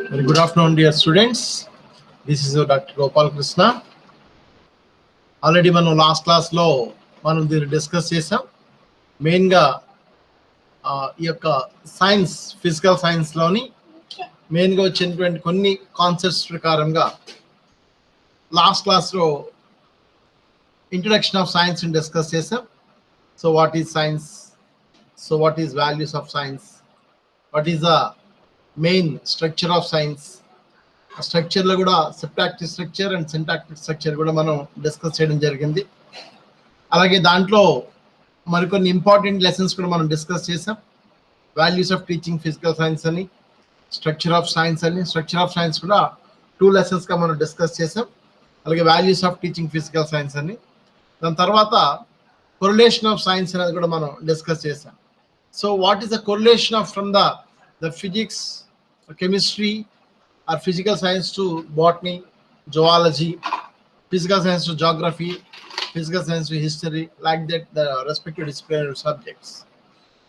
Very good afternoon, dear students. This is Dr. Gopal Krishna. Already మనం last క్లాస్లో మనం దీన్ని డిస్కస్ చేసాం. మెయిన్గా ఈ యొక్క సైన్స్, ఫిజికల్ సైన్స్లోని మెయిన్గా వచ్చినటువంటి కొన్ని కాన్సెప్ట్స్ ప్రకారంగా లాస్ట్ క్లాస్లో ఇంట్రడక్షన్ ఆఫ్ సైన్స్ని డిస్కస్ చేసాం. So what is science, so what is values of science, what is the main structure of science, స్ట్రక్చర్లో కూడా syntactic structure and syntactic structure కూడా మనం డిస్కస్ చేయడం జరిగింది. అలాగే దాంట్లో మరికొన్ని ఇంపార్టెంట్ లెసన్స్ కూడా మనం డిస్కస్ చేసాం. Values of teaching physical science అని, స్ట్రక్చర్ ఆఫ్ సైన్స్ అని. స్ట్రక్చర్ ఆఫ్ సైన్స్ కూడా 2 లెసన్స్గా మనం డిస్కస్ చేసాం. అలాగే values of teaching physical science అని. దాని తర్వాత కొరిలేషన్ ఆఫ్ సైన్స్ అనేది కూడా మనం డిస్కస్ చేసాం. So what is the correlation of from the physics, chemistry or physical science to botany, zoology, physical science to geography, physical science to history, like that the respective disciplinary subjects.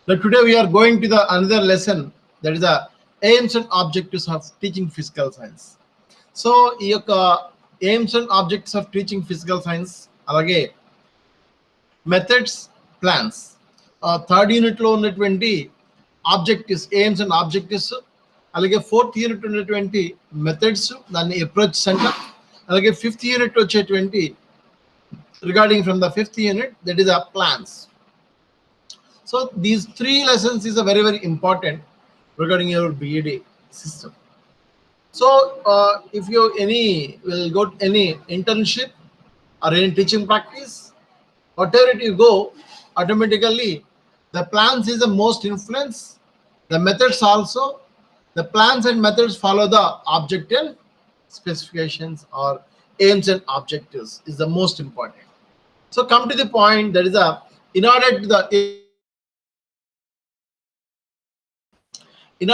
But today we are going to the another lesson, that is the aims and objectives of teaching physical science. So aims and objectives of teaching physical science, alage methods, plans. Third unit lo unnatuvanti objectives, aims and objectives, అలాగే 4th unit ఉన్నటువంటి methods, దాన్ని approach అంటాం. అలాగే 5th unit వచ్చేటువంటి regarding from the 5th unit, that is the plans. So these 3 lessons is a very very important regarding your BEd system. So if you will go to any internship or any teaching practice, whatever it you go, automatically the plans is the most influence, the methods also. The plans and methods follow the objective specifications or aims and objectives is the most important. So come to the point, that is in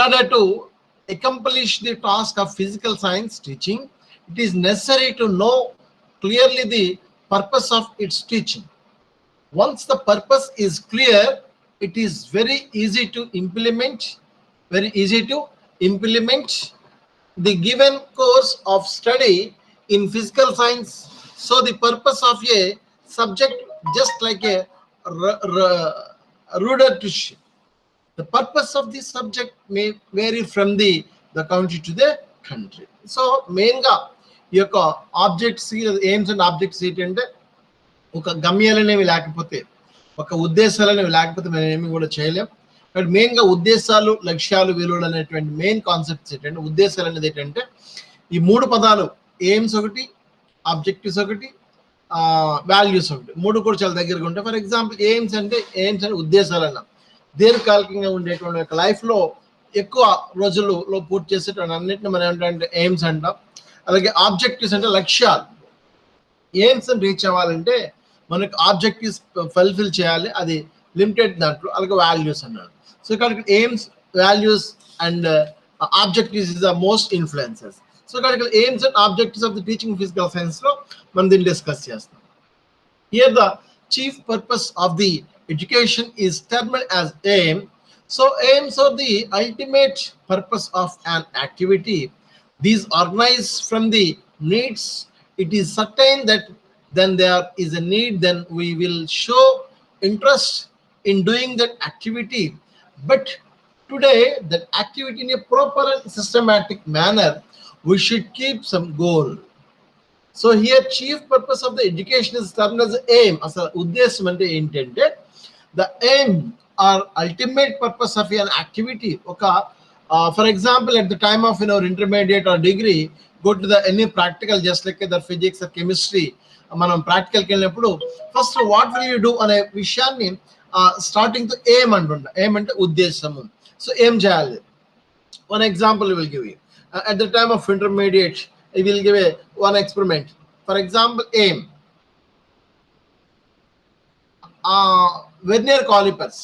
order to accomplish the task of physical science teaching, it is necessary to know clearly the purpose of its teaching. Once the purpose is clear, it is very easy to implement the given course of study in physical science. So the purpose of a subject, just like a rudimentation, the purpose of this subject may vary from the country to the country. So mainly your objects, aims and objects ఏంటంటే ఒక గమ్యాలనేవి లేకపోతే, ఒక ఉద్దేశాలనేవి లేకపోతే మనం ఏమీ కూడా చేయలేం. But మెయిన్గా ఉద్దేశాలు, లక్ష్యాలు, విలువలు అనేటువంటి మెయిన్ కాన్సెప్ట్స్ ఏంటంటే, ఉద్దేశాలు అనేది ఏంటంటే ఈ 3 పదాలు, ఎయిమ్స్ ఒకటి, ఆబ్జెక్టివ్స్ ఒకటి, వాల్యూస్ ఒకటి, 3 కూడా చాలా దగ్గరగా ఉంటాయి. ఫర్ ఎగ్జాంపుల్ ఎయిమ్స్ అంటే ఉద్దేశాలు అన్నాం. దీర్ఘకాలికంగా ఉండేటువంటి ఒక లైఫ్లో ఎక్కువ రోజుల్లో పూర్తి చేసేటువంటి అన్నింటిని మనం ఏంటంటే ఎయిమ్స్ అంటాం. అలాగే ఆబ్జెక్టివ్స్ అంటే లక్ష్యాలు. ఎయిమ్స్ రీచ్ అవ్వాలంటే మనకు ఆబ్జెక్టివ్స్ ఫుల్ఫిల్ చేయాలి, అది లిమిటెడ్ దాంట్లో. అలాగే వాల్యూస్ అన్నాడు. సో ఇక్కడ aims, values and objectives is the most influences. So ఇక్కడ aims and objectives of the teaching physical science లో మనం దీన్ని డిస్కస్ చేస్తాం. Here the chief purpose of the education is termed as aim. So aims are the ultimate purpose of an activity. These arise from the needs. It is certain that then there is a need, then we will show interest in doing that activity. But today, that activity in a proper and systematic manner, we should keep some goal. So here chief purpose of the education is termed as aim. As uddesham ante intended, the aim or ultimate purpose of an activity. For example, at the time of intermediate or degree, go to the any practical, just like the physics or chemistry, మనం ప్రాక్టికల్కి వెళ్ళినప్పుడు first what will you do అనే విషయాన్ని starting తో ఏం అంటుంటా. ఏమంటే ఉద్దేశము. So ఏం చేయాలి? One example will give you. At the time of intermediate I will give one experiment. For example ఏం, vernier callipers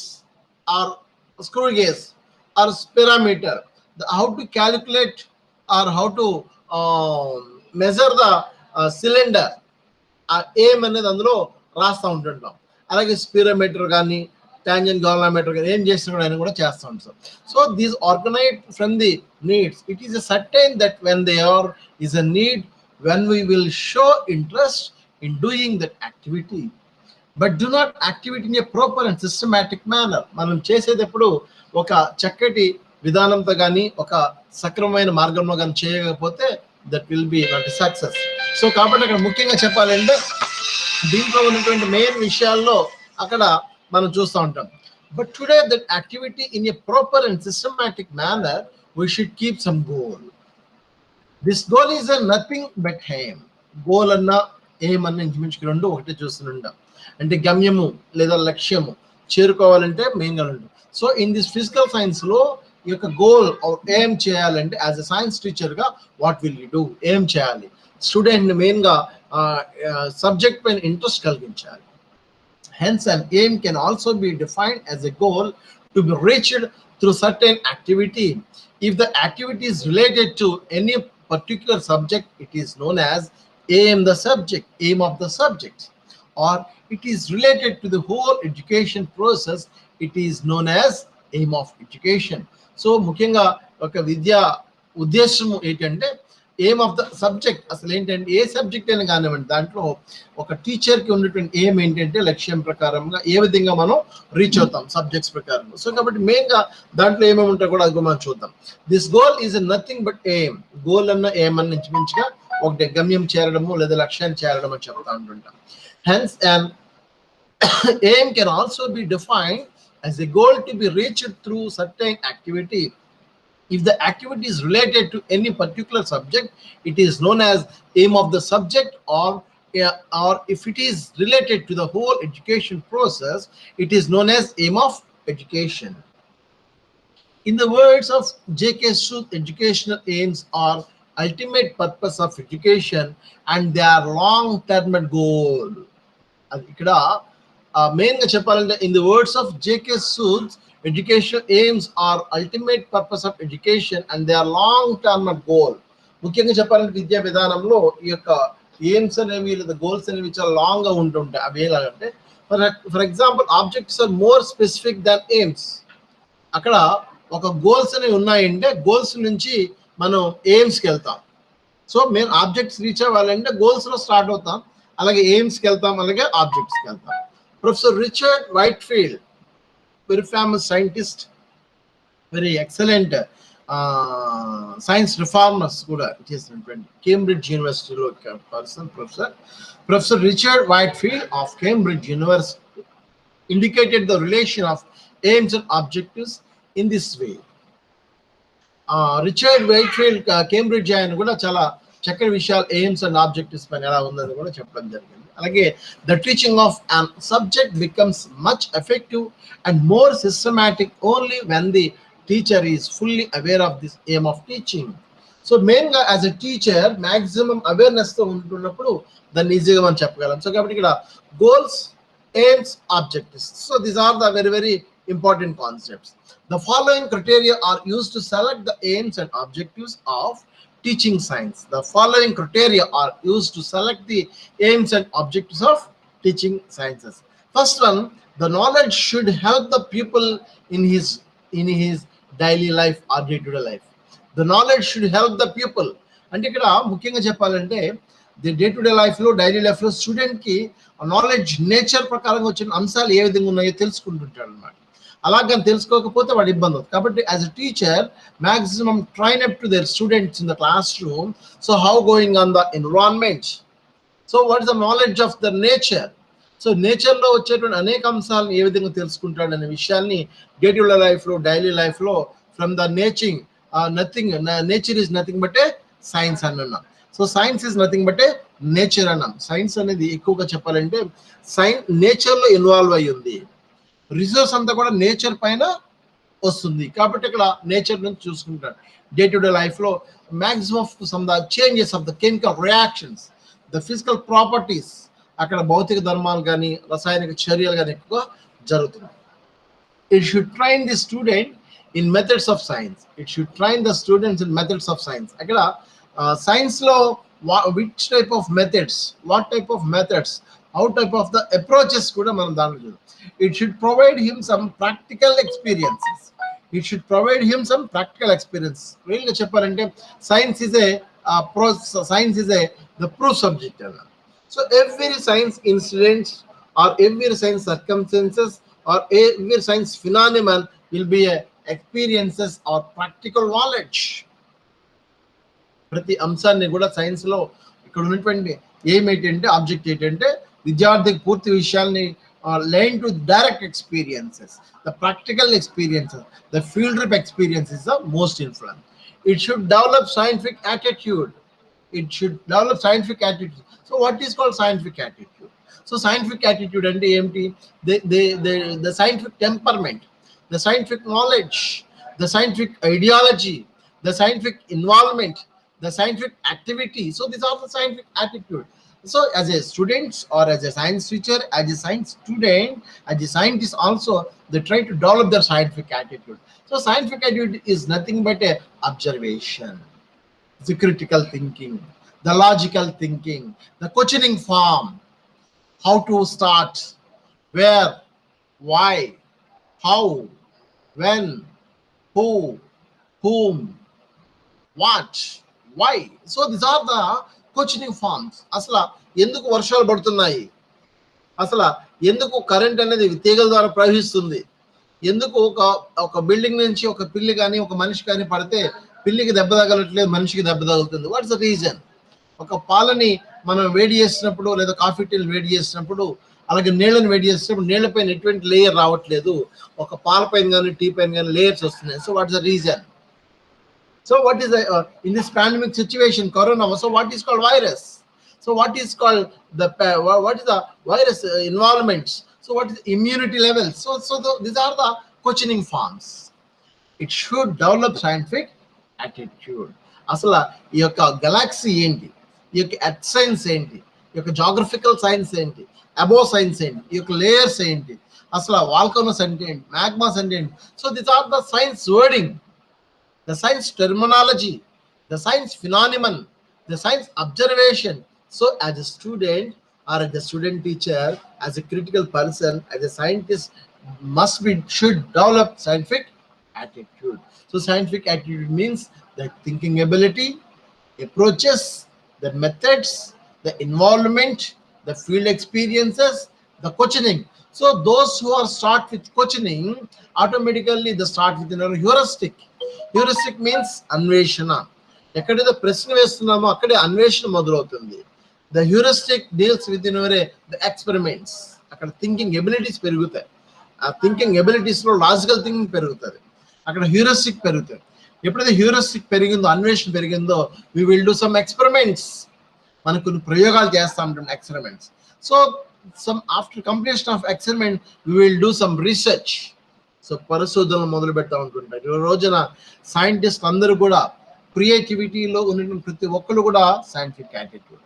or screw gauge or spirometer, how to calculate or how to measure the cylinder, ఏం అనేది అందులో రాస్తూ ఉంటుంటాం. అలాగే spirometer కానీ, tangent government ఏం చేసినా కూడా ఆయన కూడా చేస్తూ ఉంటారు. So these organise from the needs. It is a certain that when they are is a need, when we will show interest in doing that activity, but do not activity in a proper and systematic manner. మనం చేసేటప్పుడు ఒక చక్కటి విధానంతో కానీ ఒక సక్రమమైన మార్గంలో కానీ చేయకపోతే that will be not success. So కాబట్టి అక్కడ ముఖ్యంగా చెప్పాలంటే దీంట్లో ఉన్నటువంటి మెయిన్ విషయాల్లో అక్కడ మనం చూస్తూ ఉంటాం. But today that activity in a proper and systematic manner we should keep some goal. This goal is a nothing but aim. Goal అన్న ఎయిమ్ అన్న ఇంచుమించుకు రెండు ఒకటే చూస్తుంటాం. అంటే గమ్యము లేదా లక్ష్యము చేరుకోవాలంటే మెయిన్గా ఉంటుంది. So in this physical science లో ఈ యొక్క గోల్ ఏం చేయాలంటే యాజ్ ఎ సైన్స్ టీచర్ గా వాట్ విల్ యూ డూ, ఏం చేయాలి, స్టూడెంట్ మెయిన్ గా సబ్జెక్ట్ పైన ఇంట్రెస్ట్ కలిగించాలి. Hence an aim can also be defined as a goal to be reached through certain activity. If the activity is related to any particular subject, it is known as aim the subject, aim of the subject. Or it is related to the whole education process, it is known as aim of education. So ముఖ్యంగా ఒక విద్యా ఉద్దేశం ఏంటంటే aim of the subject. అసలు ఏంటంటే ఏ subject అయినా కానివ్వండి, దాంట్లో ఒక టీచర్కి ఉన్నటువంటి ఎయిమ్ ఏంటంటే లక్ష్యం ప్రకారంగా ఏ విధంగా మనం రీచ్ అవుతాం సబ్జెక్ట్స్ ప్రకారం. సో కాబట్టి మెయిన్గా దాంట్లో ఏమేమి ఉంటాయో కూడా అది మనం చూద్దాం. This goal is nothing but aim. Goal అన్న ఎయిమ్ అన్న ఇంచుమించుగా ఒకటి గమ్యం చేరడము లేదా లక్ష్యాన్ని చేరడం అని చెప్తా ఉంటుంటాం. Hence, an aim can also be defined as a goal to be reached through certain activity. If the activity is related to any particular subject, it is known as aim of the subject, or if it is related to the whole education process, it is known as aim of education. In the words of J.K. Sood, educational aims are ultimate purpose of education and they are long-term goal. అది ఇక్కడ మెయిన్గా చెప్పాలంటే in the words of J K Sood, education aims are ultimate purpose of education and they are long term goal. ముఖ్యంగా చెప్పాలంటే విద్యా విధానంలో ఈ యొక్క ఎయిమ్స్ అనేవి లేదా గోల్స్ అనేవి చాలా లాంగ్గా ఉంటుంటాయి. అవి ఎలాగంటే for example objects are more specific than aims. అక్కడ ఒక గోల్స్ అనేవి ఉన్నాయంటే గోల్స్ నుంచి మనం ఎయిమ్స్కి వెళ్తాం. సో మేము ఆబ్జెక్ట్స్ రీచ్ అవ్వాలంటే గోల్స్లో స్టార్ట్ అవుతాం, అలాగే ఎయిమ్స్కి వెళ్తాం, అలాగే ఆబ్జెక్ట్స్కి వెళ్తాం. Professor Richard Whitefield, very famous scientist, very excellent science reformers కూడా చేసినటువంటి కేంబ్రిడ్జ్ యూనివర్సిటీలో person professor Richard Whitefield of Cambridge university indicated the relation of aims and objectives in this way. Richard Whitefield Cambridge ఆయన కూడా చాలా చక్కటి విషయాలు AIIMS and objectives పైన ఎలా ఉందని కూడా చెప్పడం జరిగింది. అలాగే the teaching of an subject becomes much effective and more systematic only when the teacher is fully aware of this aim of teaching. So మెయిన్గా యాజ్ ఎ టీచర్ మ్యాక్సిమం అవేర్నెస్తో ఉంటున్నప్పుడు దాన్ని ఈజీగా మనం చెప్పగలం. సో కాబట్టి ఇక్కడ goals, aims, objectives. So these are the very, very important concepts. The following criteria are used to select the aims and objectives of teaching science. The following criteria are used to select the aims and objectives of teaching sciences. First one, the knowledge should help the pupil in his daily life or day-to-day life. The knowledge should help the pupil. అంటే ఇక్కడ ముఖ్యంగా చెప్పాలంటే the day to day లైఫ్లో, daily లైఫ్లో స్టూడెంట్కి knowledge nature ప్రకారంగా వచ్చిన అంశాలు ఏ విధంగా ఉన్నాయో తెలుసుకుంటుంటాడు అనమాట. అలాగని తెలుసుకోకపోతే వాడు ఇబ్బంది అవుతుంది. కాబట్టి as a teacher maximum train up to their students in the class room. So how going on the environment, so what is the knowledge of the nature. So నేచర్లో వచ్చేటువంటి అనేక అంశాలను ఏ విధంగా తెలుసుకుంటాడు అనే విషయాన్ని డే టు డే లైఫ్లో, daily లైఫ్లో from the nature is nothing but A science అని అన్నాం. So science is nothing but A nature అన్నాం. సైన్స్ అనేది ఎక్కువగా చెప్పాలంటే నేచర్లో ఇన్వాల్వ్ అయ్యి ఉంది. రిసోర్స్ అంతా కూడా నేచర్ పైన వస్తుంది. కాబట్టి ఇక్కడ నేచర్ నుంచి చూసుకుంటాడు. డే టు డే లైఫ్లో maximum some the changes of the chemical reactions, the physical properties, అక్కడ భౌతిక ధర్మాలు కానీ రసాయనిక చర్యలు కానీ ఎక్కువ జరుగుతున్నాయి. It should train the student in methods of science. It should train the students in methods of science. అక్కడ సైన్స్లో which type of methods, what type of methods how type of the approaches kuda manam danlo chudam. It should provide him some practical experiences. It should provide him some practical experience. Really cheppalante science is a science is a the proof subject. So every science incident or every science circumstances or every science phenomenon will be a experiences or practical knowledge. ప్రతి అంశాన్ని కూడా science లో ఇక్కడ ఉన్నటువంటి ఏమేంటంటే object ఏంటంటే విద్యార్థికి పూర్తి విషయాల్ని learn to direct experiences, the practical experiences, the field trip experience is the most influence. It should develop scientific attitude. It should develop scientific attitude. So what is called scientific attitude? So scientific attitude and the scientific temperament, the scientific knowledge, the scientific ideology, the scientific involvement, the scientific activity. So these are the scientific attitude. So as a student or as a science teacher, as a science student, as a scientist also, they try to develop their scientific attitude. So scientific attitude is nothing but a observation, the critical thinking, the logical thinking, the questioning form, how to start, where, why, how, when, who, whom, what, why. So these are the questioning forms. అసలు ఎందుకు వర్షాలు పడుతున్నాయి, అసలు ఎందుకు current అనేది తీగల ద్వారా ప్రవహిస్తుంది, ఎందుకు ఒక బిల్డింగ్ నుంచి ఒక పిల్లి కానీ ఒక మనిషి కానీ పడితే పిల్లికి దెబ్బ తగలట్లేదు, మనిషికి దెబ్బ తగులుతుంది. What's the reason? ఒక పాలని మనం వేడి చేసినప్పుడు లేదా కాఫీ టీలు వేడి చేసినప్పుడు అలాగే నీళ్ళని వేడి చేసినప్పుడు నీళ్ళపైన ఎటువంటి లేయర్ రావట్లేదు, ఒక పాల పైన కానీ టీ పైన కానీ లేయర్స్ వస్తున్నాయి. So what's the reason? So what is the in this pandemic situation, corona, so what is called virus? So what is called what is the virus involvements? So what is the immunity levels? These are the questioning forms. It should develop scientific attitude. Asala ఈ యొక్క Galaxy ఏంటి, ఈ యొక్క earth science ఏంటి, ఈ యొక్క geographical science ఏంటి, అబో science ఏంటి, ఈ యొక్క లేయర్స్ ఏంటి, అసలు వాల్కనోస్ అంటే ఏంటి, మ్యాగ్మాస్ అంటే ఏంటి. So these are the science wording, the science terminology, the science phenomenon, the science observation. So as a student or as a student teacher, as a critical person, as a scientist, should develop scientific attitude. So scientific attitude means the thinking ability, approaches, the methods, the involvement, the field experiences, the questioning. So those who are start with questioning, automatically they start with a heuristic. Heuristic means అన్వేషణ. ఎక్కడైతే ప్రశ్న వేస్తున్నామో అక్కడే అన్వేషణ మొదలవుతుంది. The heuristic deals with the experiments. అక్కడ thinking abilities పెరుగుతాయి. ఆ thinking abilities లో లాజికల్ థింకింగ్ పెరుగుతుంది, అక్కడ హ్యూరిస్టిక్ పెరుగుతాయి. ఎప్పుడైతే హ్యూరిస్టిక్ పెరిగిందో, అన్వేషణ పెరిగిందో, we will do some experiments. మనం కొన్ని ప్రయోగాలు చేస్తా ఉంటాం, experiments. So after completion of experiment, we will do some research. So పరిశోధనలు మొదలు పెడతా ఉంటుంటారు. ఈ రోజున సైంటిస్ట్ అందరూ కూడా క్రియేటివిటీలో ఉన్న ప్రతి ఒక్కరు కూడా scientific attitude.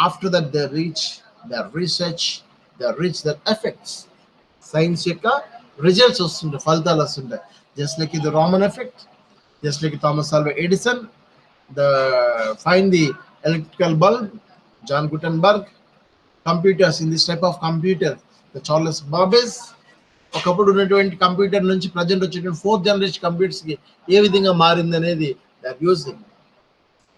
After that they reach their research, they reach their effects. Science యొక్క రిజల్ట్స్ వస్తుంటాయి, ఫలితాలు వస్తుంటాయి. Just like the Raman effect, just like Thomas Alva Edison, find the electrical bulb, John Gutenberg, computers, in this type of computer, the Charles Babbage. ఒకప్పుడు ఉన్నటువంటి computer నుంచి present వచ్చేటువంటి 4th generation computers కి ఏ విధంగా మారింది అనేది they are using.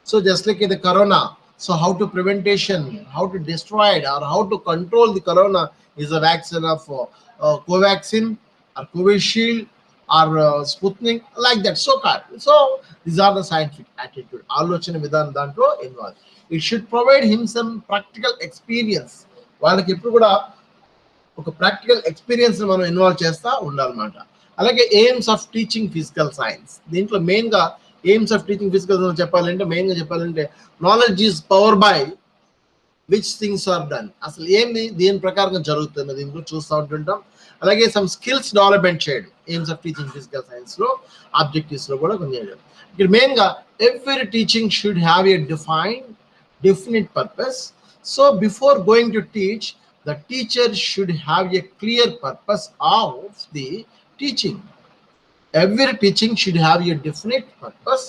So just like the corona, so how to preventation, how to destroyed or how to control the corona is a vaccine of Covaxin or Covishield or Sputnik, like that. So these are the scientific attitude. ఆలోచన విధానం దాంట్లో involve. It should provide him some practical experience. వాళ్ళకి ఎప్పుడు కూడా ఒక practical experience మనం involve చేస్తా ఉండాలన్నమాట. అలాగే aims of teaching physical science, దీంట్లో మెయిన్ గా aims of teaching physical science చెప్పాలంటే మెయిన్ గా చెప్పాలంటే knowledge is power by which things are done. అసలు ఏంది దీని ప్రకారంగా జరుగుతుంది దీంట్లో చూస్తూ ఉంటుంటాం. అలాగే సమ్ స్కిల్స్ డెవలప్మెంట్ చేయడం aims of teaching physical science లో, ఆబ్జెక్టివ్స్ లో కూడా కొంచెం. ఇక్కడ మెయిన్ గా every teaching should have a definite purpose. So before going to teach, the teacher should have a clear purpose of the teaching. Every teaching should have a definite purpose.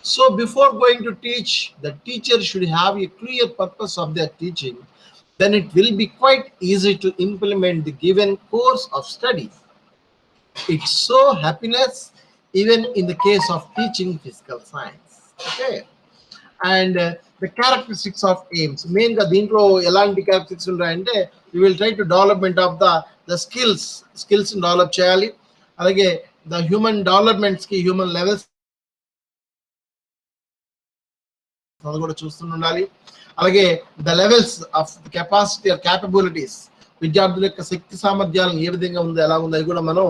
So before going to teach, the teacher should have a clear purpose of their teaching. then it will be quite easy to implement the given course of study. It's so happiness even in the case of teaching physical science. Okay. And the characteristics of aims main ga dintlo elanti characteristics ఉంటాయంటే we will try to development of the skills develop చేయాలి. అలాగే the human developments కి human levels అది కూడా చూస్తుండాలి. అలాగే the levels of capacity or capabilities విద్యార్థుల యొక్క శక్తి సామర్థ్యాలను ఏ విధంగా ఉంది ఎలా ఉంది అది కూడా మనం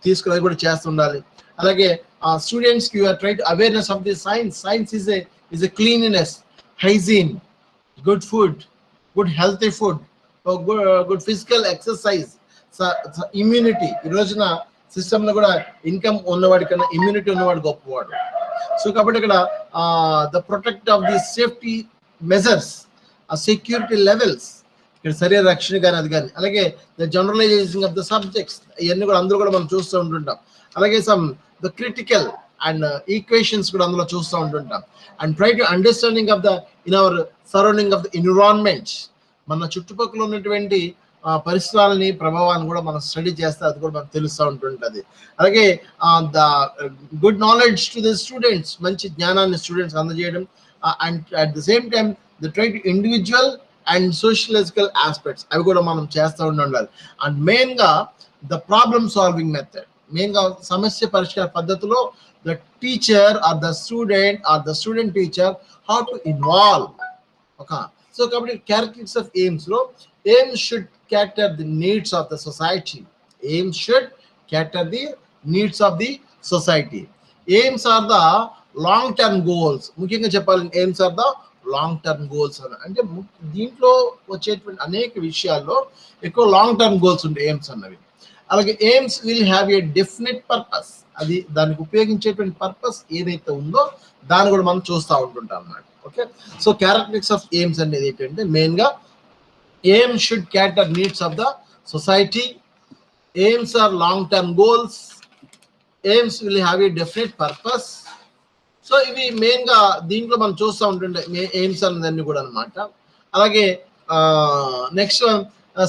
తీసుకుని కూడా చేస్తుండాలి. అలాగే స్టూడెంట్స్ కి you're try to awareness of the science is a cleanliness, hygiene, good food, good healthy food, good physical exercise, immunity. ఈ రోజున సిస్టమ్ లో కూడా ఇన్కమ్ ఉన్నవాడి కన్నా ఇమ్యూనిటీ ఉన్నవాడు గొప్పవాడు. సో కాబట్టి ఇక్కడ the protect of the safety measures, ఆ సెక్యూరిటీ లెవెల్స్, ఇక్కడ శరీర రక్షణ కానీ అది కానీ, అలాగే the generalisation of the subjects ఇవన్నీ కూడా అందరూ కూడా మనం చూస్తూ ఉంటుంటాం. అలాగే some the critical and equations కూడా అందులో చూస్తూ ఉంటుంటాం. And try to understanding of the in our surrounding of the environment, మన చుట్టుపక్కల ఉన్నటువంటి పరిసరాలని ప్రభావాన్ని కూడా మనం స్టడీ చేస్తే అది కూడా మనకు తెలుస్తూ ఉంటుంటుంది. అలాగే the good knowledge to the students, మంచి జ్ఞానాన్ని స్టూడెంట్స్ అందజేయడం. And at the same time the try to individual and sociological aspects అవి కూడా మనం చేస్తూ ఉండాలి. అండ్ మెయిన్గా ద ప్రాబ్లమ్ సాల్వింగ్ మెథడ్, మెయిన్గా సమస్య పరిష్కార పద్ధతిలో the teacher or the student teacher how to involve. Okay, so kabatti characteristics of aims lo, aims should cater the needs of the society. Aims should cater the needs of the society. Aims are the long term goals. ముఖ్యంగా చెప్పాలి aims are the long term goals అంటే దీంట్లో వచ్చేటువంటి అనేక విషయాల్లో ఎక్కువ long term goals ఉంటాయి aims అన్నవి. అలాగే aims will have a definite purpose, అది దానికి ఉపయోగించేటువంటి పర్పస్ ఏదైతే ఉందో దాన్ని కూడా మనం చూస్తూ ఉంటుంటాం అన్నమాట. Okay, so characteristics of aims అనేది ఏంటంటే మెయిన్గా aim should cater needs of the society, aims are long term goals, aims will have a definite purpose. So ఇవి మెయిన్గా దీంట్లో మనం చూస్తూ ఉంటుంటే ఎయిమ్స్ అన్నదాన్ని కూడా అనమాట. అలాగే next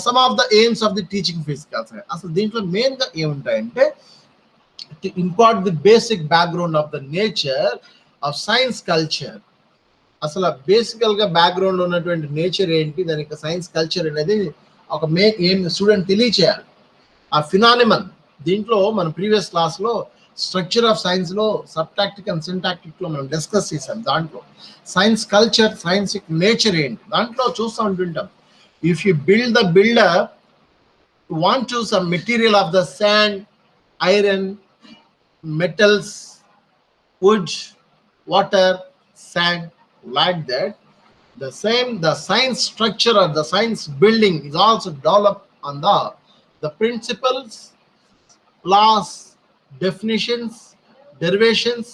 some of the aims of the teaching physical science. అసలు దీంట్లో మెయిన్గా ఏముంటాయంటే to impart the basic background of the nature of science culture. అసలు బేసికల్ గా బ్యాక్గ్రౌండ్ ఉన్నటువంటి నేచర్ ఏంటి, దానికి సైన్స్ కల్చర్ అనేది ఒక ఏం స్టూడెంట్ తెలియచేయాలి. ఆ ఫినానిమన్ దీంట్లో మన ప్రీవియస్ క్లాస్ లో స్ట్రక్చర్ ఆఫ్ సైన్స్ లో సబ్టాక్టిక్ అండ్ సింటాక్టిక్ లో మనం డిస్కస్ చేసాం. దాంట్లో సైన్స్ కల్చర్, సైన్స్ నేచర్ ఏంటి దాంట్లో చూస్తూ ఉంటుంటాం. If you build the builder want to some material of the sand, iron, metals, wood, water, sand, like that. The science structure or the science building is also developed on the principles, laws, definitions, derivations,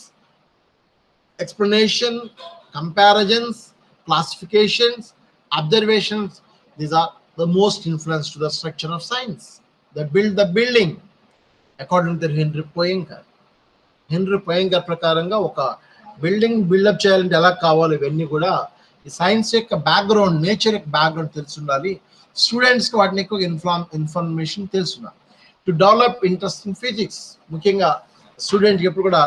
explanation, comparisons, classifications, observations. These are the most influence to the structure of science. They build the building according to Henry Poincar. Henry Poincaré ప్రకారంగా ఒక building buildup చేయాలంటే ఎలా కావాలి ఇవన్నీ కూడా ఈ science యొక్క background, nature యొక్క బ్యాక్గ్రౌండ్ తెలుసుండాలి. స్టూడెంట్స్కి వాటిని ఎక్కువ ఇన్ఫర్మేషన్ తెలుసుండాలి. To develop interest in physics, ముఖ్యంగా స్టూడెంట్కి ఎప్పుడు కూడా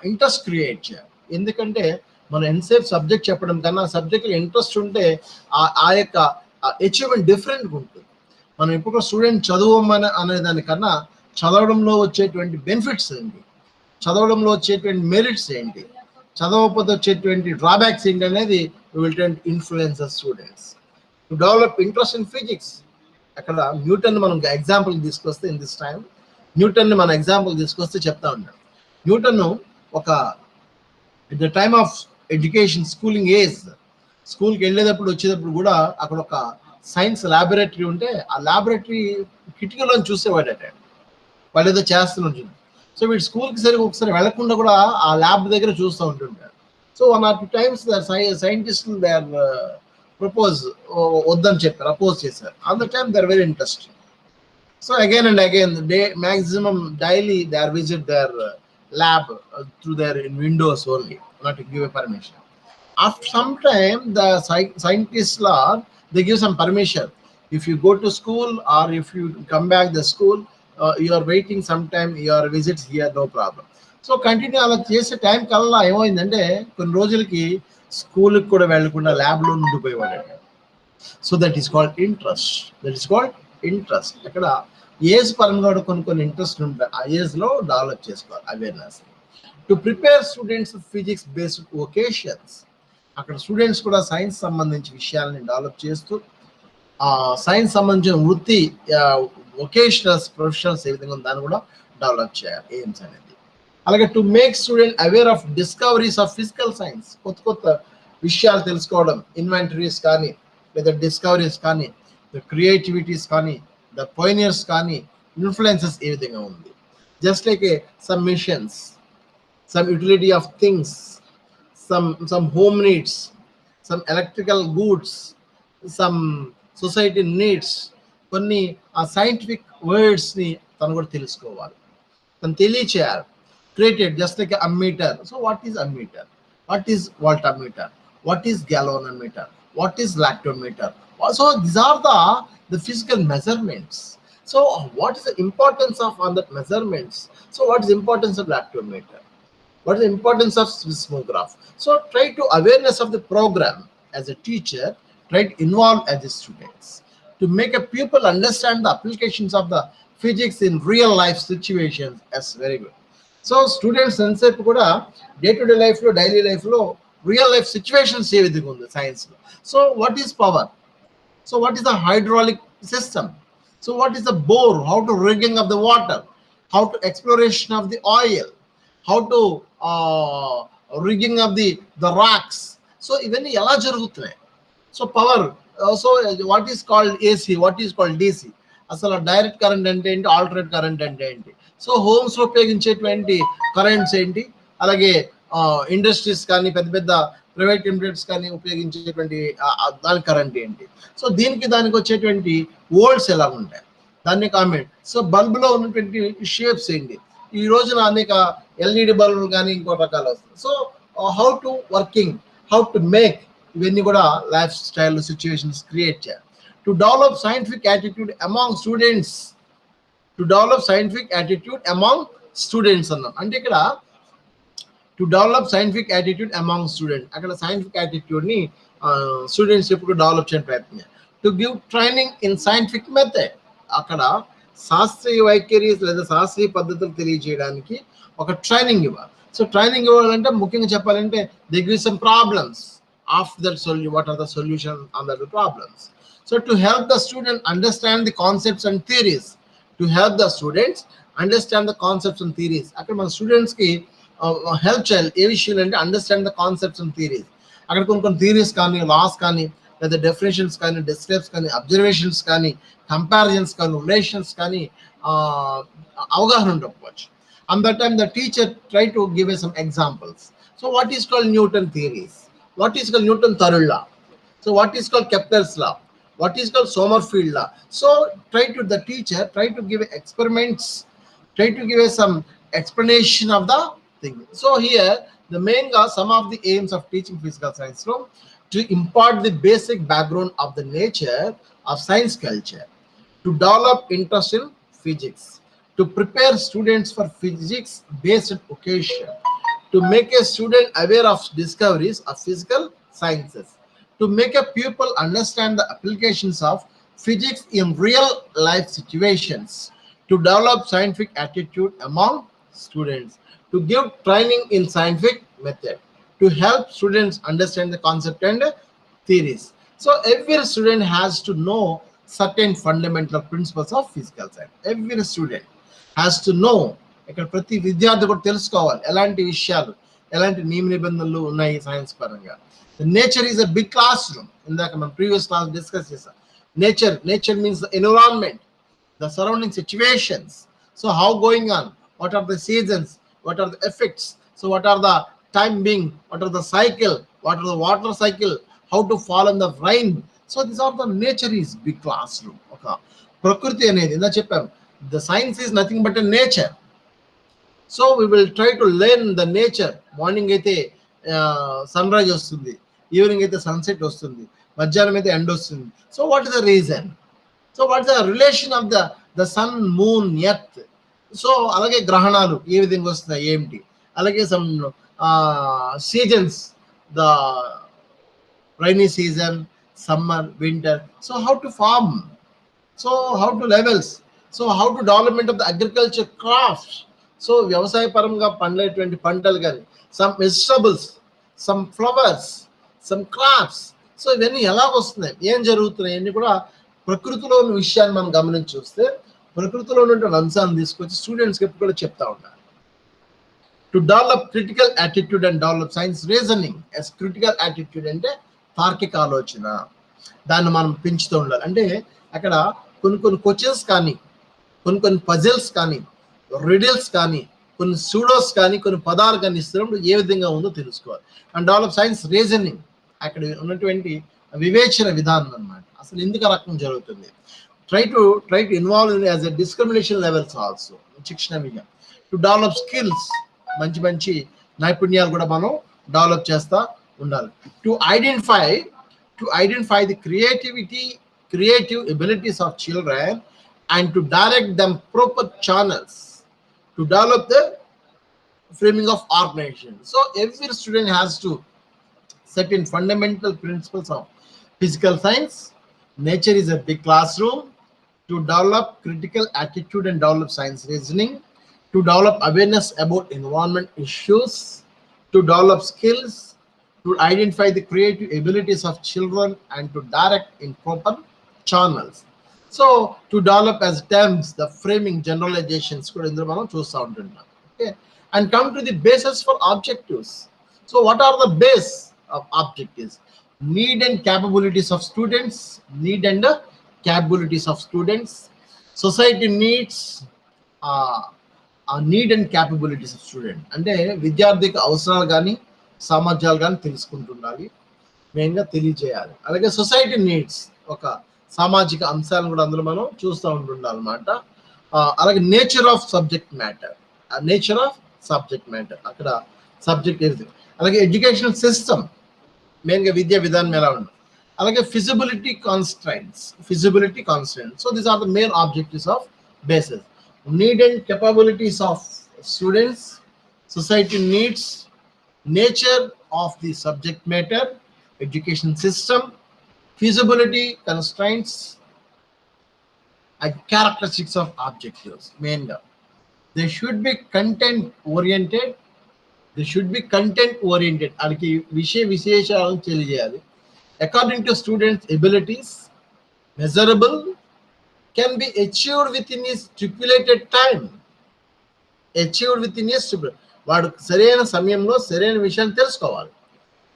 ఇంట్రెస్ట్ క్రియేట్ చేయాలి. ఎందుకంటే మనం ఎంతసేపు సబ్జెక్ట్ చెప్పడం కన్నా సబ్జెక్ట్లో ఇంట్రెస్ట్ ఉంటే ఆ యొక్క అచీవ్మెంట్ డిఫరెంట్గా ఉంటుంది. మనం ఎప్పుడు స్టూడెంట్ చదవమని అనే దానికన్నా చదవడంలో వచ్చేటువంటి బెనిఫిట్స్ ఏంటి, చదవడంలో వచ్చేటువంటి మెరిట్స్ ఏంటి, చదవకపోతే వచ్చేటువంటి డ్రాబ్యాక్స్ ఏంటి అనేది will ten influence the students to develop interest in physics. అక్కడ న్యూటన్ మనం ఎగ్జాంపుల్ తీసుకొస్తే ఇన్ దిస్ టైం న్యూటన్ని మనం ఎగ్జాంపుల్ తీసుకొస్తే చెప్తా ఉన్నాం. న్యూటన్ ఒక at the time of education schooling age, స్కూల్కి వెళ్ళేటప్పుడు వచ్చేటప్పుడు కూడా అక్కడ ఒక సైన్స్ ల్యాబొరేటరీ ఉంటే ఆ ల్యాబొరేటరీ కిటికీలో చూసేవాడట వాళ్ళు ఏదో చేస్తున్నారు. సో వీడు స్కూల్కి సరిగ్గా ఒకసారి వెళ్లకుండా కూడా ఆ ల్యాబ్ దగ్గర చూస్తూ ఉంటుంటారు. సో 1 or 2 times సైంటిస్టులు దే ఆర్ ప్రపోజ్ వద్దని చెప్పారు, అపోజ్ చేశారు. On the time they are very interesting. So again and again day maximum daily they are visit their lab through there in windows only, not to give a permission. After some time the scientists are they give some permission. If you go to school or if you come back the school, you are waiting sometime your visits here, no problem. So continue అలా చేసే time కల్లా ఏమైందంటే కొన్ని రోజులకి స్కూల్కి కూడా వెళ్ళకుండా ల్యాబ్లో ఉండిపోయేవాడు. So that is called interest. అక్కడ ఏజ్ పరంగా కూడా కొన్ని ఇంట్రెస్ట్ ఉంటాయి, ఆ ఏజ్లో డెవలప్ చేసుకోవాలి awareness. To prepare students physics based vocations, అక్కడ స్టూడెంట్స్ కూడా సైన్స్ సంబంధించి విషయాలని డెవలప్ చేస్తూ సైన్స్ సంబంధించిన వృత్తి వొకేషనల్స్ ప్రొఫెషనల్స్ ఏ విధంగా దాన్ని కూడా డెవలప్ చేయాలి ఎయిమ్స్ అనేది. అలాగే to make student aware of discoveries of physical science, కొత్త విషయాలు తెలుసుకోవడం, ఇన్వెంటరీస్ కానీ లేదా డిస్కవరీస్ కానీ, ద క్రియేటివిటీస్ కానీ, ద పైనియర్స్ కానీ, ఇన్ఫ్లుయెన్సెస్ ఏ విధంగా ఉంది. Just like some machines, some utility of things, some home needs, some electrical goods, some society needs, కొన్ని ఆ సైంటిఫిక్ వర్డ్స్ని తను కూడా తెలుసుకోవాలి, తను తెలియచేయాలి. Created just like ammeter. So what is ammeter, what is voltmeter, what is galvanometer, what is lactometer. So these are the physical measurements. So what is the importance of on that measurements? So what is the importance of lactometer? What is the importance of seismograph? So try to awareness of the program as a teacher, try to involve as the students to make a pupil understand the applications of the physics in real life situations. That's very good. So students concept kuda day to day life lo, daily life lo, real life situations ఏ విధంగా ఉంది science లో. So what is power? So what is the hydraulic system? So what is the bore? How to rigging of the water? How to exploration of the oil? How to rigging of the rocks? So ఇవన్నీ ఎలా జరుగుతున్నాయి? So power, so what is called AC, what is called DC, అసలు direct current అంటే ఏంటి, alternate current అంటే ఏంటి, so homes లో ఉపయోగించేటువంటి currents ఏంటి, అలాగే ఇండస్ట్రీస్ కానీ పెద్ద పెద్ద ప్రైవేట్ లిమిటెడ్స్ కానీ ఉపయోగించేటువంటి దాని కరెంట్ ఏంటి, సో దానికి వచ్చేటువంటి వోల్ట్స్ ఎలా ఉంటాయి, దాన్ని కామెంట్. సో బల్బులో ఉన్నటువంటి షేప్స్ ఏంటి, ఈ రోజున అనేక ఎల్ఈడి బల్బులు కానీ ఇంకో రకాలు వస్తాయి. So how to working, how to make, ఇవన్నీ కూడా లైఫ్ స్టైల్ సిచ్యువేషన్స్ క్రియేట్ చేయాలి. To develop scientific attitude among students, అన్నాం అంటే ఇక్కడ to develop scientific attitude among student, అక్కడ సైంటిఫిక్ యాటిట్యూడ్ ని స్టూడెంట్స్ ఎప్పుడు డెవలప్ చేయడం ప్రయత్నం. To give training in scientific method, అక్కడ శాస్త్రీయ వైఖరీస్ లేదా శాస్త్రీయ పద్ధతులు తెలియజేయడానికి ఒక ట్రైనింగ్ ఇవ్వాలి. సో ట్రైనింగ్ ఇవ్వాలంటే ముఖ్యంగా చెప్పాలంటే they give some problems, after that what are the solutions on the problems. So to help the student understand the concepts and theories, అక్కడ మన స్టూడెంట్స్ కి హెల్ప్ చేయాలి ఏ విషయాలు అంటే understand the concepts and theories. అక్కడ కొన్ని థియరీస్ కానీ, loss కానీ, లేదా డెఫినేషన్స్ కానీ, డిస్క్రైబ్స్ కానీ, అబ్జర్వేషన్స్ కానీ, కంపారిజన్స్ కానీ, రిలేషన్స్ కానీ అవగాహన ఉండకపోవచ్చు. And that time the teacher try to give us some examples. So what is called Newton theories, what is called Newton third law, so what is called Kepler's law, what is called Sommerfeld law. So the teacher try to give experiments, try to give us some explanation of the thing. So here the main some of the aims of teaching physical science to impart the basic background of the nature of science culture, to develop interest in physics, to prepare students for physics based occasion, to make a student aware of discoveries of physical sciences, to make a pupil understand the applications of physics in real life situations, to develop scientific attitude among students, to give training in scientific method, to help students understand the concept and theories. So every student has to know certain fundamental principles of physical science. Every student has to know, ఇక్కడ ప్రతి విద్యార్థి కూడా తెలుసుకోవాలి ఎలాంటి విషయాలు, ఎలాంటి నియమ నిబంధనలు ఉన్నాయి సైన్స్ పరంగా. Nature is a big classroom. ఇందాక మనం ప్రీవియస్ క్లాస్ డిస్కస్ చేసాం. Nature means the environment, the surrounding situations. So how going on, what are the seasons, what are the effects, so what are the time being, what are the cycle, what are the water cycle, how to fall in the rain. So these are the nature is big classroom. Okay, prakriti anedi inda cheppam, the science is nothing but a nature. So we will try to learn the nature. Morning aithe sunrise vastundi, evening aithe sunset vastundi, మధ్యాహ్నం అయితే ఎండ వస్తుంది. So what is the reason? So what is the relation of the sun, moon, earth? So అలాగే గ్రహణాలు ఏ విధంగా వస్తున్నాయి ఏమిటి, అలాగే some seasons, the rainy season, summer, winter. So how to farm? So how to levels? So how to development of the agriculture crafts? So వ్యవసాయ పరంగా పండేటువంటి పంటలు కానీ, some vegetables, some flowers, some crops. So ఇవన్నీ ఎలా వస్తున్నాయి, ఏం జరుగుతున్నాయి అన్ని కూడా ప్రకృతిలో ఉన్న విషయాన్ని మనం గమనించి చూస్తే, ప్రకృతిలో ఉన్నటువంటి అంశాలను తీసుకొచ్చి స్టూడెంట్స్కి ఎప్పుడు కూడా చెప్తా ఉంటారు. To develop critical attitude and develop science reasoning. Yes, critical attitude అంటే తార్కిక ఆలోచన, దాన్ని మనం పెంచుతూ ఉండాలి. అంటే అక్కడ కొన్ని క్వశ్చన్స్ కానీ, కొన్ని పజిల్స్ కానీ, రిడిల్స్ కానీ, కొన్ని సూడోస్ కానీ, కొన్ని పదాలు కానీ ఇస్తున్నప్పుడు ఏ విధంగా ఉందో తెలుసుకోవాలి. అండ్ డెవలప్ సైన్స్ రీజనింగ్, అక్కడ ఉన్నటువంటి వివేచన విధానం అన్నమాట. అసలు ఎందుకు ఆ రకం జరుగుతుంది. Try to involve in as a discrimination levels also, శిక్షణ విజయం. టు డెవలప్ స్కిల్స్, మంచి నైపుణ్యాలు కూడా మనం డెవలప్ చేస్తా ఉండాలి. To identify the creative abilities of children and to direct them proper channels to develop the framing of organization. So every student has to set in fundamental principles of physical science. Nature is a big classroom. To develop critical attitude and develop science reasoning, to develop awareness about environment issues, to develop skills, to identify the creative abilities of children and to direct in proper channels. So to develop as terms the framing generalizations కూడా ఇందులో మనం చూస్తూ ఉంటున్నాం. Okay, and come to the basis for objectives. So what are the base of objectives? Need and capabilities of students. Society needs need and capabilities of student. అంటే విద్యార్థికి అవసరాలు కానీ సామర్థ్యాలు కానీ తెలుసుకుంటుండాలి, మెయిన్గా తెలియజేయాలి. అలాగే సొసైటీ నీడ్స్, ఒక సామాజిక అంశాలను కూడా అందులో మనం చూస్తూ ఉంటుండాలి అన్నమాట. అలాగే నేచర్ ఆఫ్ సబ్జెక్ట్ మ్యాటర్, అక్కడ సబ్జెక్ట్ ఏది. అలాగే ఎడ్యుకేషనల్ సిస్టమ్, మెయిన్గా విద్యా విధానం ఎలా ఉంది. అలాగే feasibility constraints. So these are the main objectives of basis. Need and capabilities of students, society needs, nature of the subject matter, education system, feasibility constraints, and characteristics of objectives. Mainly, they should be content oriented. Alki visheshaలను తెలియజేయాలి. According to students' abilities, measurable, can be achieved within a stipulated time. వాడు సరైన సమయంలో సరైన విషయాన్ని తెలుసుకోవాలి.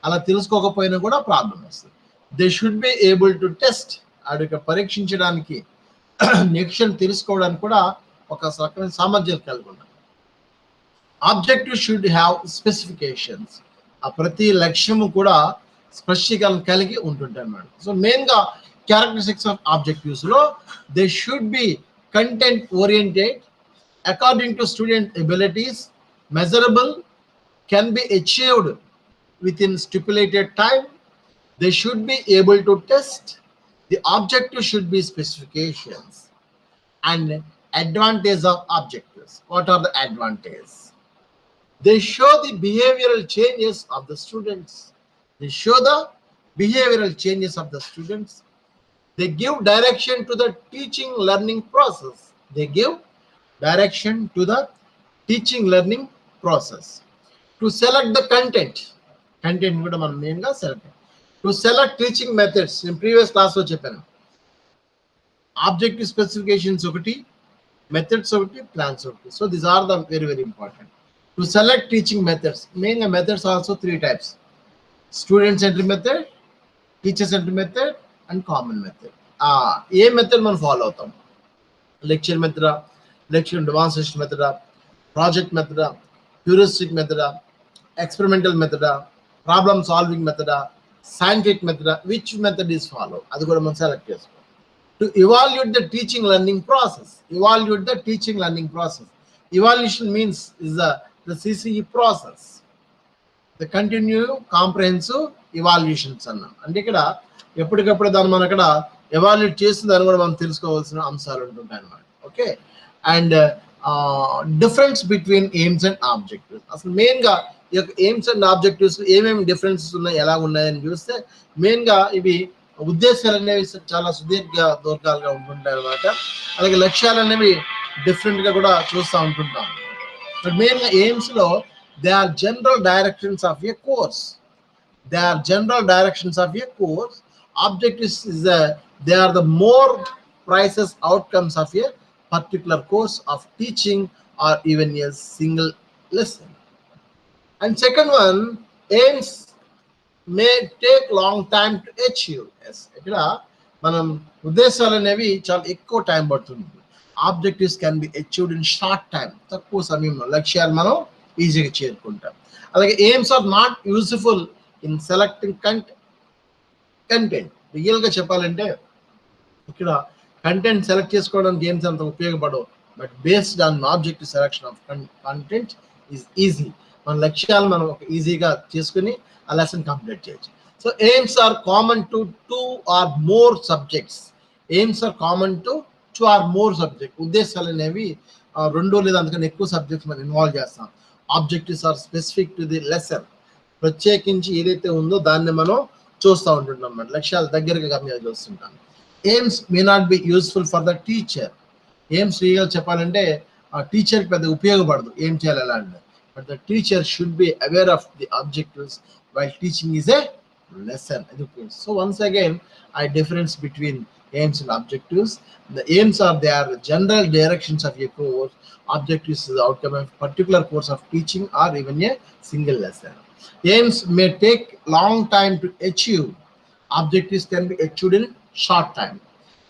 అలా తెలుసుకోకపోయినా కూడా problem వస్తుంది. They should be able to test, వాడికి పరీక్షించడానికి, నెక్షన్ తెలుసుకోవడానికి కూడా ఒక రకమైన సామర్థ్యం కలిగి ఉండాలి. ఆబ్జెక్టివ్ షుడ్ హ్యావ్ స్పెసిఫికేషన్స్, ఆ ప్రతి లక్ష్యము కూడా స్పష్టీకరణ కలిగి ఉంటుంటాయి అన్నమాట. సో మెయిన్గా characteristics of objectives lo, they should be content oriented, according to student abilities, measurable, can be achieved within stipulated time, they should be able to test, the objective should be specifications. And advantage of objectives, what are the advantages? They show the behavioral changes of the students. They give direction to the teaching learning process. To select the content కూడా మనం మెయిన్గా select. To select teaching methods, in previous class లో చెప్పాను, objective specifications ఒకటి, methods ఒకటి, plans ఒకటి. So these are the very important. To select teaching methods, మెయిన్గా methods also 3 types: student centre method, teacher centre method and common method. ఏ method మనం follow అవుతాం? Lecture మెథడా, లెక్చర్ డెమాన్స్ట్రేషన్ మెథడా, project మెథడా, హ్యూరిస్టిక్ మెథడా, ఎక్స్పెరిమెంటల్ మెథడా, ప్రాబ్లమ్ సాల్వింగ్ మెథడా, సైంటిఫిక్ మెథడా, విచ్ మెథడ్ ఈస్ ఫాలో, అది కూడా మనం సెలెక్ట్ చేసుకోవాలి. To evaluate the teaching learning process. Evaluation means is the CCE process, the continuous comprehensive evaluations అన్నాం. అంటే ఇక్కడ ఎప్పటికప్పుడు దాన్ని మనం అక్కడ ఎవాల్యుయేట్ చేసి దాన్ని కూడా మనం తెలుసుకోవాల్సిన అంశాలు ఉంటుంటాయి అన్నమాట. Okay, and difference between AIIMS and objectives. అసలు మెయిన్గా ఈ యొక్క ఎయిమ్స్ అండ్ ఆబ్జెక్టివ్స్ ఏమేమి డిఫరెన్సెస్ ఉన్నాయి, ఎలా ఉన్నాయని చూస్తే మెయిన్గా ఇవి ఉద్దేశాలు అనేవి చాలా సుదీర్ఘ దూర్ఘాలుగా ఉంటుంటాయి అన్నమాట. అలాగే లక్ష్యాలు అనేవి డిఫరెంట్గా కూడా చూస్తూ ఉంటుంటాం. బట్ మెయిన్గా ఎయిమ్స్లో they are general directions of a course. They are general directions of a course. Objectives is they are the more precise outcomes of a particular course of teaching or even a single lesson. And second one, aims may take long time to achieve. Yes, ఇక్కడ మనం ఉద్దేశాలు అనేవి చాలా ఎక్కువ time పడుతుంది. Objectives can be achieved in short time, తక్కువ సమయంలో లక్ష్యాలు మనం ఈజీగా చేరుకుంటాం. అలాగే aims are not useful in selecting content. రియల్గా చెప్పాలంటే ఇక్కడ కంటెంట్ సెలెక్ట్ చేసుకోవడానికి గేమ్స్ అంత ఉపయోగపడవు. But based on objective selection of content is easy. మన లక్ష్యాలు మనం ఈజీగా చేసుకుని ఆ లెసన్ కంప్లీట్ చేయొచ్చు. So aims are common to 2 or more subjects. Aims are common to 2 or more subject. ఉద్దేశాలు అనేవి 2 లేదా అంతకన్నా ఎక్కువ సబ్జెక్ట్స్ మనం ఇన్వాల్వ్ చేస్తాం. Objectives are specific to the lesson. ప్రత్యేకించి ఏదైతే ఉందో దాన్ని మనం చూస్తూ ఉంటుంటాం అన్నమాట. లక్ష్యాలు దగ్గరగా గమ్యాలు చూస్తుంటాం. AIIMS may not be useful for the teacher. AIIMS real చెప్పాలంటే టీచర్కి పెద్ద ఉపయోగపడదు ఏం చేయాలి ఎలా అంటే. But the teacher should be aware of the objectives while teaching is a lesson. So once again I difference between aims and objectives. The aims are they are general directions of a course. Objectives is the outcome of a particular course of teaching or even a single lesson. Aims may take long time to achieve. Objectives can be achieved in short time.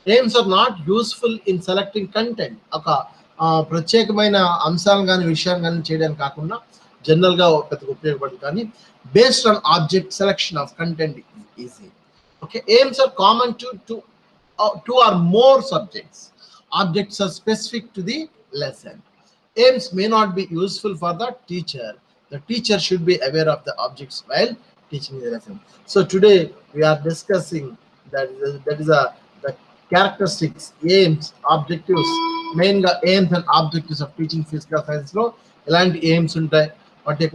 Aims are not useful in selecting content. ఒక ప్రత్యేకమైన అంశాలు కానీ విషయాలు కానీ చేయడానికి కాకుండా జనరల్గా పెద్దగా ఉపయోగపడదు. కానీ based on object selection of content easy. Okay, aims are common to 2 or more subjects. Objects are specific to the lesson. Aims may not be useful for the teacher. The teacher should be aware of the objects while teaching the lesson. So today we are discussing that is the characteristics, aims, objectives. Mainly aims and objectives of teaching physical science lo elanti aims untayi.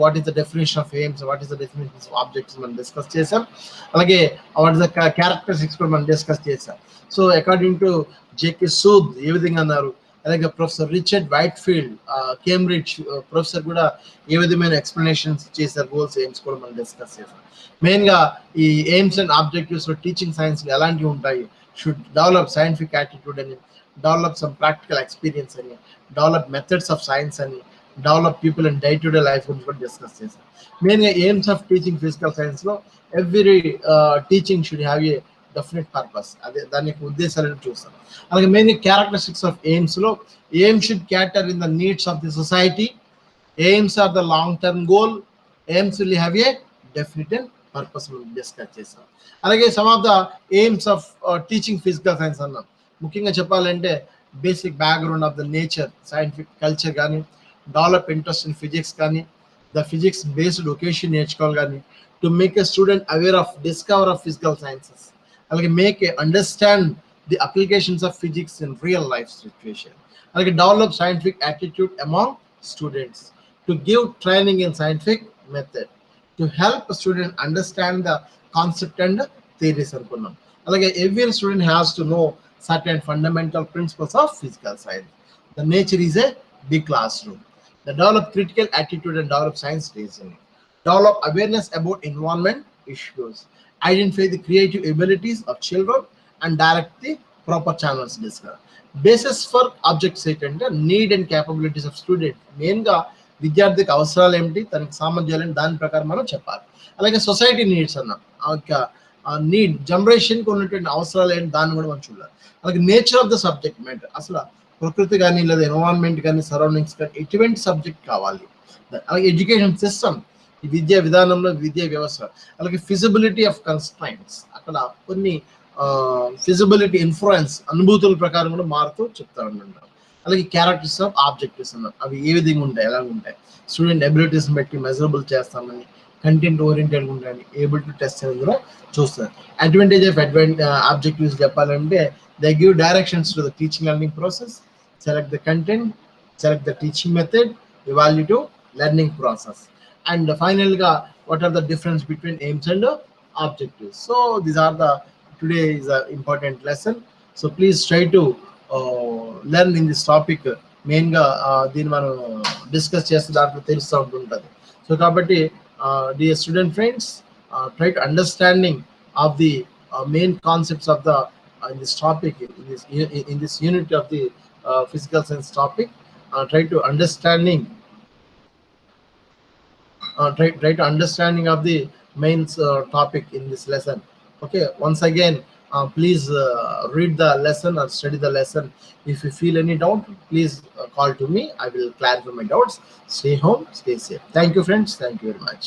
What is the definition of aims, what is the definition of objects మనం discuss చేసాం. అలాగే what is the characteristics కూడా మనం discuss చేసాం. So according to JK Sood ఏ విధంగా అన్నారు, అలాగే professor Richard Whitefield Cambridge professor కూడా ఏ విధమైన ఎక్స్ప్లెనేషన్స్ చేశారు, గోల్స్ ఎయిమ్స్ కూడా మనం డిస్కస్ చేసాం. మెయిన్గా ఈ aims and objectives teaching science ఎలాంటివి ఉంటాయి, షుడ్ డెవలప్ సైంటిఫిక్ యాటిట్యూడ్ అని, డెవలప్ సమ్ ప్రాక్టికల్ ఎక్స్పీరియన్స్ అని, డెవలప్ మెథడ్స్ ఆఫ్ సైన్స్ అని, develop people and day to day life గురించి కూడా డిస్కస్ చేశాం. మెయిన్గా ఎయిమ్స్ ఆఫ్ టీచింగ్ ఫిజికల్ సైన్స్లో every teaching should have a definite purpose. అదే దాని యొక్క ఉద్దేశాలను చూస్తాం. అలాగే మెయిన్గా క్యారెక్టరిస్టిక్స్ ఆఫ్ ఎయిమ్స్లో aim should cater in the needs of the society. Aims are the long term goal. Aims will have a definite and purpose discuss చేస్తాం. అలాగే some of the aims of teaching physical science అన్నాం. ముఖ్యంగా చెప్పాలంటే basic background of the nature, scientific culture కానీ, develop interest in physics కానీ, the physics based vocation నేర్చుకోవాలి కానీ, to make a student aware of discover of physical sciences. అలాగే make a understand the applications of physics in real life situation. అలాగే develop scientific attitude among students, to give training in scientific method, to help student understand the concept and theories అనుకున్నాం. అలాగే every student has to know certain fundamental principles of physical science. The nature is a big classroom. They develop critical attitude and develop science reasoning. Develop awareness about environment issues. Identify the creative abilities of children and direct the proper channels discuss. Basis for object set and the need and capabilities of student. మెయిన్గా విద్యార్థికి అవసరాలు ఏమిటి, తనకి సామర్థ్యాలు దాని ప్రకారం మనం చెప్పాలి. అలాగే సొసైటీ నీడ్స్ అన్నాం, నీడ్ జనరేషన్కి ఉన్నటువంటి అవసరాలు ఏంటి దాన్ని కూడా మనం చూడాలి. అలాగే nature of the subject matter, అసలు ప్రకృతి కానీ లేదా ఎన్విరాన్మెంట్ కానీ సరౌండింగ్స్ కానీ ఎటువంటి సబ్జెక్ట్ కావాలి. అలాగే ఎడ్యుకేషన్ సిస్టమ్, ఈ విద్యా విధానంలో విద్యా వ్యవస్థ. అలాగే ఫిజిబిలిటీ ఆఫ్ కన్స్ట్రైంట్స్, అక్కడ కొన్ని ఫిజిబిలిటీ ఇన్ఫ్లుయెన్స్ అనుభూతుల ప్రకారం కూడా మారుతూ చెప్తా ఉంటాం. అలాగే క్యారెక్టర్స్ ఆఫ్ ఆబ్జెక్టివ్స్ అన్నాం, అవి ఏ విధంగా ఉంటాయి, ఎలా ఉంటాయి, స్టూడెంట్ అబిలిటీస్ని బట్టి మెజరబుల్ చేస్తామని, కంటెంట్ ఓరియంటెడ్ ఉండాలి, ఏబుల్ టు టెస్ట్ అనేది కూడా చూస్తారు. అడ్వాంటేజ్ ఆఫ్ ఆబ్జెక్టివ్స్ చెప్పాలంటే they give directions to the teaching learning process, select the content, select the teaching method, evaluate learning process, and finally what are the difference between aims and objectives. So these are the today is a important lesson. So please try to learn in this topic. Main గా దీన్ని మనం discuss చేస్తే దాంట్లో తెలుస్తూ ఉంటుంటుంది. So కాబట్టి dear student friends, try to understanding of the main concepts of the in this topic, in this unit of the physical science topic. Try to understanding try to understanding of the main topic in this lesson. Okay, once again, please read the lesson or study the lesson. If you feel any doubt, please call to me. I will clarify my doubts. Stay home, stay safe. Thank you, friends. Thank you very much.